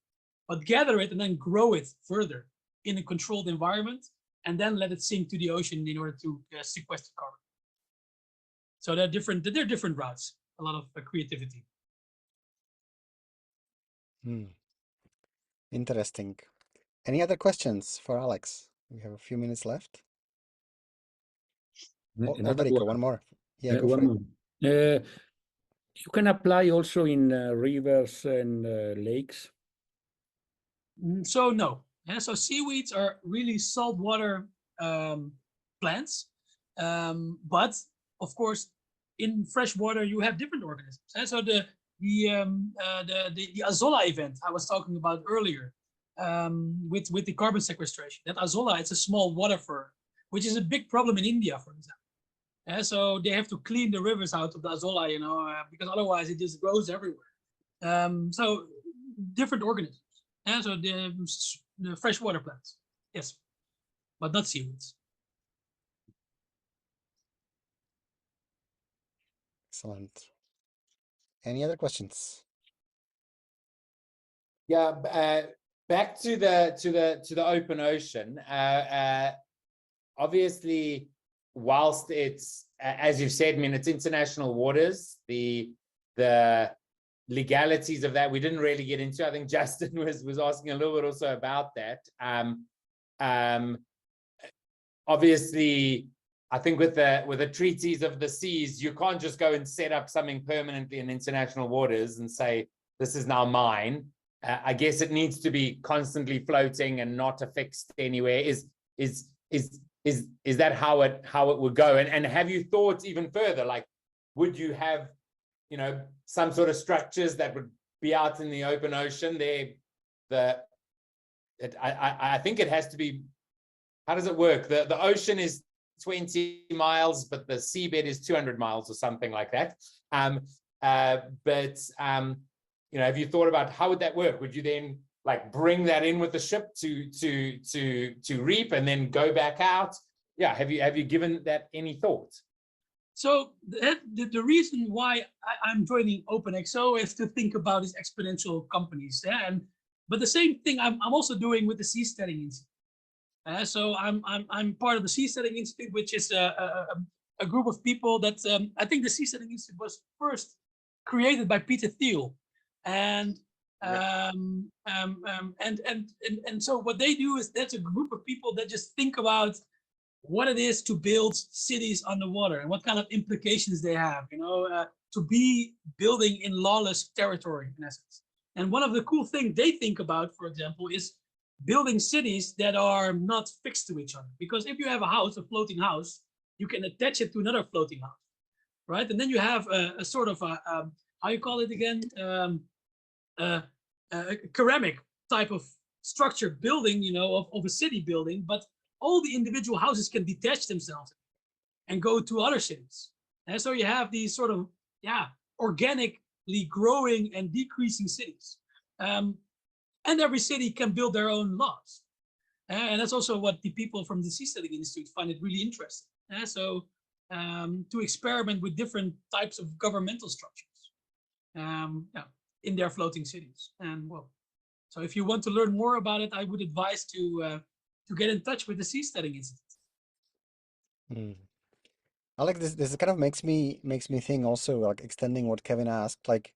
but gather it and then grow it further in a controlled environment, and then let it sink to the ocean in order to sequester carbon. So they're different routes. A lot of creativity. Interesting. Any other questions for Alex? We have a few minutes left. Oh, Federico, one more. Yeah, go for it. You can apply also in rivers and lakes. So no. So seaweeds are really saltwater plants, but of course, in fresh water you have different organisms. So the Azolla event I was talking about earlier, with the carbon sequestration. That Azolla, it's a small water fern, which is a big problem in India, for example. So they have to clean the rivers out of the Azolla, because otherwise it just grows everywhere. So different organisms. And so the freshwater plants, yes, but not seaweeds. Excellent. Any other questions? Yeah, back to the open ocean. Obviously, whilst it's, as you've said, I mean, it's international waters. The legalities of that we didn't really get into. I think Justin was asking a little bit also about that. Obviously, I think with the treaties of the seas, you can't just go and set up something permanently in international waters and say this is now mine. I guess it needs to be constantly floating and not affixed anywhere. Is that how it would go? And have you thought even further? Like, would you have, you know, some sort of structures that would be out in the open ocean? I think it has to be. How does it work? The ocean is 20 miles, but the seabed is 200 miles or something like that. You know, have you thought about how would that work? Would you then like bring that in with the ship to reap and then go back out? Yeah, have you given that any thought? So the reason why I'm joining OpenExO is to think about these exponential companies. Yeah? But the same thing I'm also doing with the Seasteading Institute. So I'm part of the Seasteading Institute, which is a group of people that I think the Seasteading Institute was first created by Peter Thiel, and so what they do is that's a group of people that just think about what it is to build cities underwater and what kind of implications they have, you know, to be building in lawless territory in essence. And one of the cool things they think about, for example, is building cities that are not fixed to each other. Because if you have a house, a floating house, you can attach it to another floating house, right? And then you have a sort of how you call it again, a ceramic type of structure building, you know, of a city building, but all the individual houses can detach themselves and go to other cities. And so you have these sort of, organically growing and decreasing cities. And every city can build their own laws. And that's also what the people from the Seasteading Institute find it really interesting. So to experiment with different types of governmental structures in their floating cities. And well, so if you want to learn more about it, I would advise to get in touch with the Seasteading Institute. Alex, this kind of makes me think also, like extending what Kevin asked, like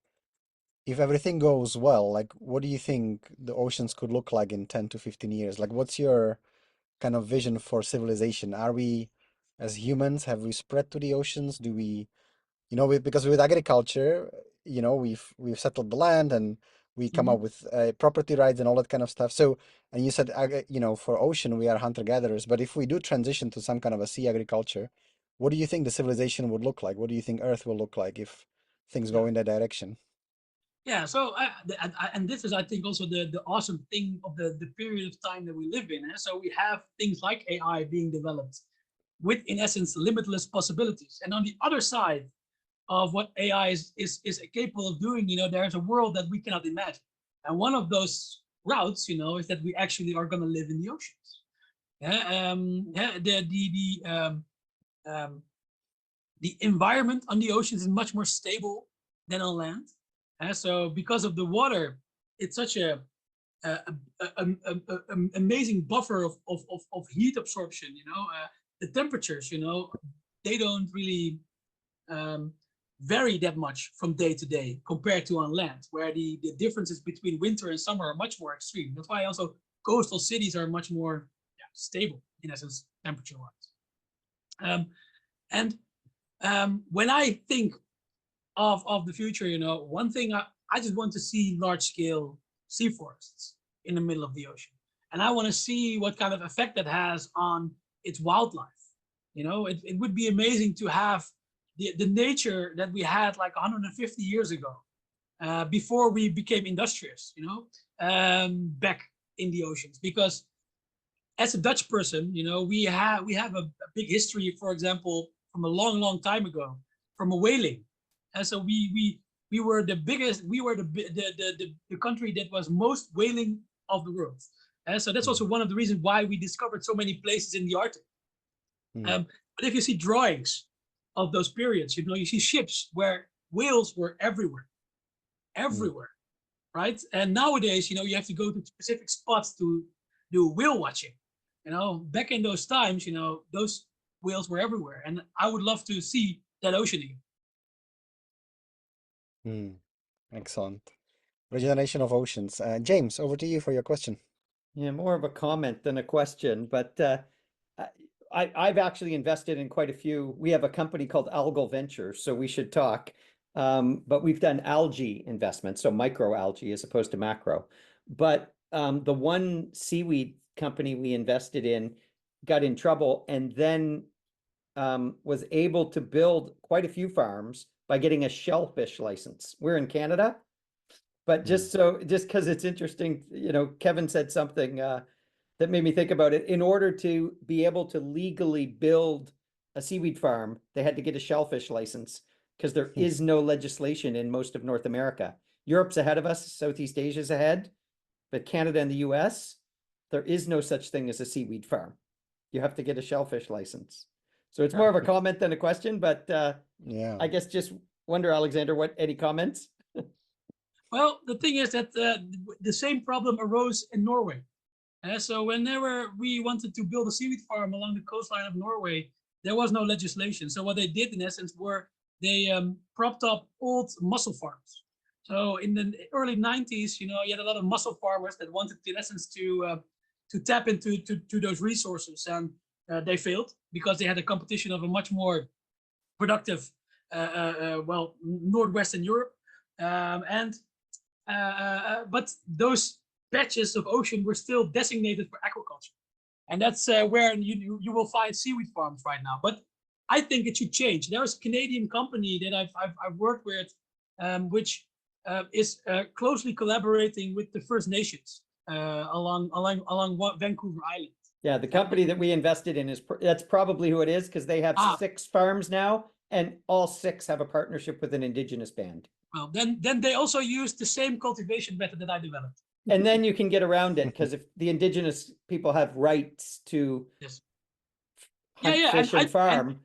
if everything goes well, like what do you think the oceans could look like in 10 to 15 years? Like what's your kind of vision for civilization? Are we, as humans, have we spread to the oceans? Do we, you know, because with agriculture, you know, we've settled the land and we come up with property rights and all that kind of stuff. So, and you said, you know, for ocean, we are hunter-gatherers, but if we do transition to some kind of a sea agriculture, what do you think the civilization would look like? What do you think Earth will look like if things go in that direction? Yeah, so and this is, I think, also the awesome thing of the period of time that we live in. So we have things like AI being developed with, in essence, limitless possibilities. And on the other side of what AI is capable of doing, you know, there's a world that we cannot imagine. And one of those routes, you know, is that we actually are going to live in the oceans. The environment on the oceans is much more stable than on land. So because of the water, it's such a amazing buffer of heat absorption. You know, the temperatures, you know, they don't really vary that much from day to day compared to on land, where the differences between winter and summer are much more extreme. That's why also coastal cities are much more stable in essence, temperature-wise. When I think of the future, you know, one thing I just want to see large-scale sea forests in the middle of the ocean, and I want to see what kind of effect that has on its wildlife. You know, it would be amazing to have the nature that we had like 150 years ago, before we became industrious. You know, back in the oceans, because as a Dutch person, you know, we have a big history, for example, from a long time ago, from a whaling. And so we were the biggest, we were the country that was most whaling of the world. And so that's also one of the reasons why we discovered so many places in the Arctic. But if you see drawings of those periods, you see ships where whales were everywhere, right? And nowadays, you have to go to specific spots to do whale watching. Back in those times, those whales were everywhere, and I would love to see that ocean again. Excellent. Regeneration of oceans. James, over to you for your question. Yeah, more of a comment than a question, but I've actually invested in quite a few. We have a company called Algal Ventures, so we should talk. But we've done algae investments, so microalgae as opposed to macro. But the one seaweed company we invested in got in trouble and then was able to build quite a few farms by getting a shellfish license. We're in Canada. But just because it's interesting, Kevin said something that made me think about it. In order to be able to legally build a seaweed farm, they had to get a shellfish license because there is no legislation in most of North America. Europe's ahead of us, Southeast Asia's ahead, but Canada and the US, there is no such thing as a seaweed farm. You have to get a shellfish license. So it's more of a comment than a question, but I guess just wonder, Alexander, any comments? Well, the thing is that the same problem arose in Norway. So whenever we wanted to build a seaweed farm along the coastline of Norway, there was no legislation. So what they did, in essence, were they propped up old mussel farms. So in the early 90s, you had a lot of mussel farmers that wanted, in essence, to tap into those resources, and they failed because they had a competition of a much more productive, Northwestern Europe, but those patches of ocean were still designated for aquaculture, and that's where you will find seaweed farms right now. But I think it should change. There is a Canadian company that I've worked with, which is closely collaborating with the First Nations along Vancouver Island. Yeah, the company that we invested in that's probably who it is, because they have 6 farms now, and all 6 have a partnership with an Indigenous band. Well, then they also use the same cultivation method that I developed. And then you can get around it, because if the Indigenous people have rights to hunt, fish, and farm,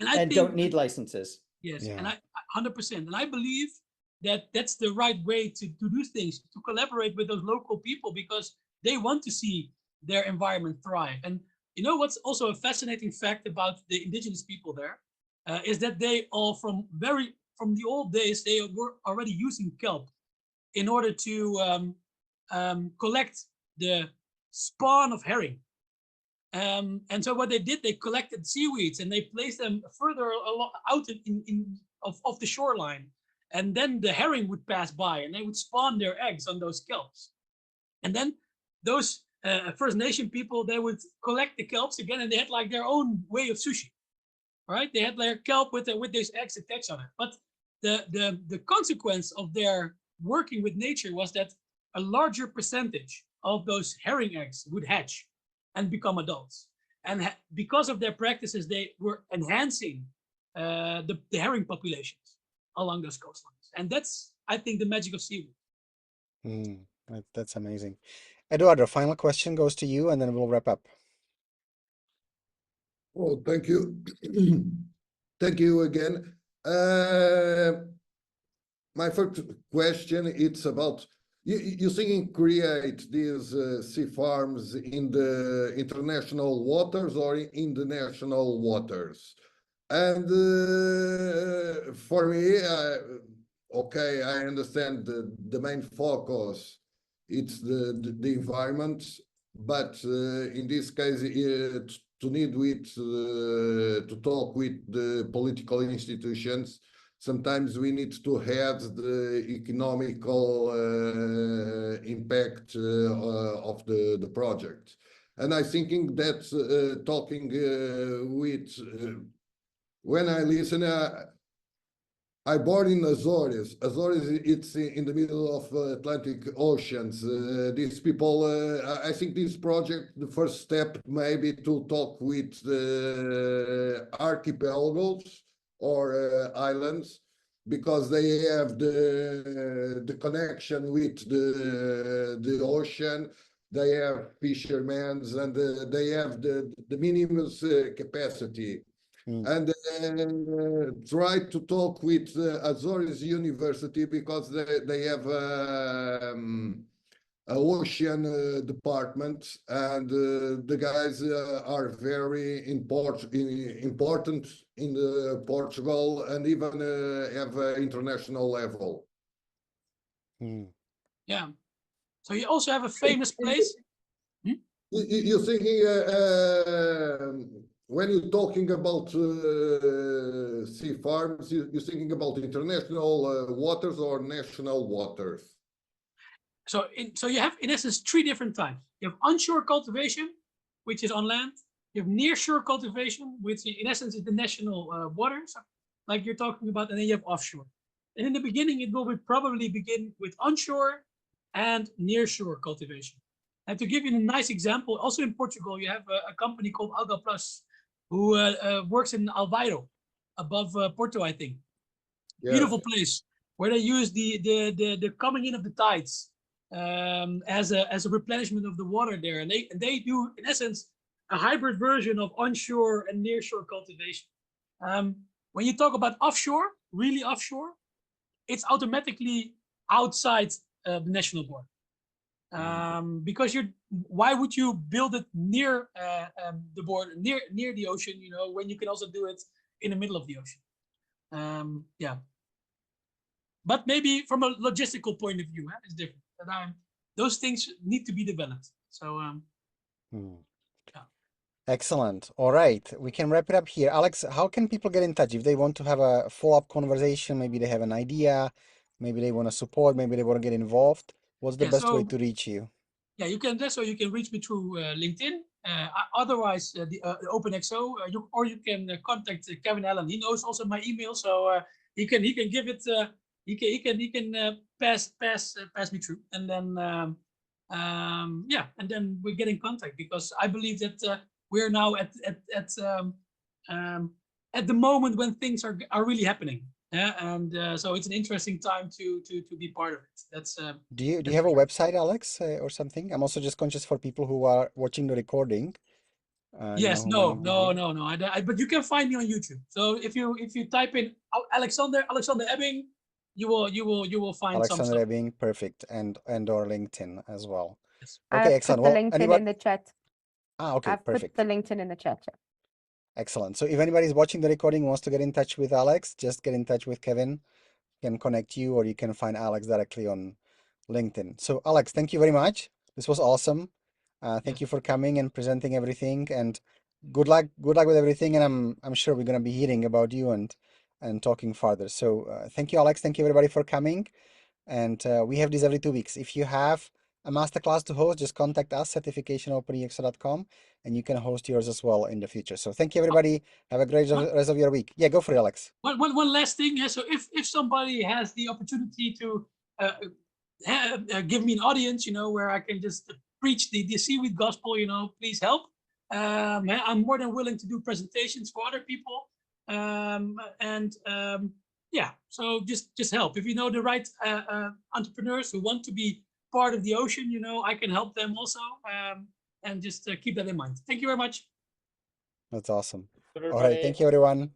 and don't need licenses. Yes, and I 100%. And I believe that that's the right way to do things, to collaborate with those local people, because they want to see their environment thrive. And what's also a fascinating fact about the Indigenous people there is that they all from the old days, they were already using kelp in order to collect the spawn of herring. And so what they did, they collected seaweeds and they placed them further out of the shoreline. And then the herring would pass by and they would spawn their eggs on those kelps. And then those First Nation people, they would collect the kelps again, and they had like their own way of sushi. Right? They had their kelp with these eggs attached on it. But the consequence of their working with nature was that a larger percentage of those herring eggs would hatch and become adults. And because of their practices, they were enhancing the herring populations along those coastlines. And that's, I think, the magic of seaweed. That's amazing. Eduardo, final question goes to you, and then we'll wrap up. Oh, thank you. Thank you again. My first question, it's about, you thinking create these sea farms in the international waters or in the national waters? And for me, okay, I understand the main focus, it's the environment, but in this case, to talk with the political institutions, sometimes we need to have the economical impact of the project. And I thinking that talking with, when I listen, I born in Azores. Azores, it's in the middle of Atlantic Oceans. These people, I think this project, the first step may be to talk with archipelagos or islands, because they have the connection with the ocean. They have fishermen, and they have the minimum capacity. And try to talk with Azores University because they have a ocean department, and the guys are very important in Portugal, and even have an international level. Yeah. So you also have a famous place. You're thinking when you're talking about sea farms, you're thinking about international waters or national waters? So you have, in essence, three different types. You have onshore cultivation, which is on land. You have nearshore cultivation, which in essence is the national waters, like you're talking about, and then you have offshore. And in the beginning, it will probably begin with onshore and nearshore cultivation. And to give you a nice example, also in Portugal, you have a company called Alga Plus, who works in Alvairo, above Porto, I think. Yes. Beautiful place where they use the coming in of the tides as a replenishment of the water there, and they do in essence a hybrid version of onshore and nearshore cultivation. When you talk about offshore, really offshore, it's automatically outside the national border. Because why would you build it near the border, near the ocean, you know, when you can also do it in the middle of the ocean? Yeah. But maybe from a logistical point of view, it's different. But those things need to be developed. So, yeah. Excellent. All right, we can wrap it up here. Alex, how can people get in touch if they want to have a follow-up conversation? Maybe they have an idea, maybe they want to support, maybe they want to get involved. What's the best way to reach you? Yeah, you can. So you can reach me through LinkedIn. Otherwise, the Open ExO, or you can contact Kevin Allen. He knows also my email, so he can give it. He can pass me through, and then yeah, and then we get in contact, because I believe that we're now at the moment when things are really happening. Yeah, and so it's an interesting time to be part of it. That's do you have a website, Alex, or something? I'm also just conscious for people who are watching the recording. Yes, no. But you can find me on YouTube. So if you type in Alexander Ebbing, you will find Alexander Ebbing, perfect, and or LinkedIn as well. Yes. Okay, excellent. Well, LinkedIn in the chat. Okay, perfect. I've put the LinkedIn in the chat. Yeah. Excellent. So if anybody's watching the recording wants to get in touch with Alex, just get in touch with Kevin. He can connect you, or you can find Alex directly on LinkedIn. So Alex, thank you very much. This was awesome. Thank you for coming and presenting everything, and good luck with everything. And I'm sure we're gonna be hearing about you and talking further. So thank you, Alex. Thank you everybody for coming. And we have these every 2 weeks. If you have a masterclass to host, just contact us, certificationopenexo.com, and you can host yours as well in the future. So thank you, everybody. Have a great rest of your week. Yeah, go for it, Alex. One last thing. Yeah, so if somebody has the opportunity to give me an audience, you know, where I can just preach the seaweed gospel, you know, please help. I'm more than willing to do presentations for other people. Yeah, so just help. If you know the right entrepreneurs who want to be part of the ocean, you know, I can help them also. And just keep that in mind. Thank you very much. That's awesome. All right, thank you, everyone.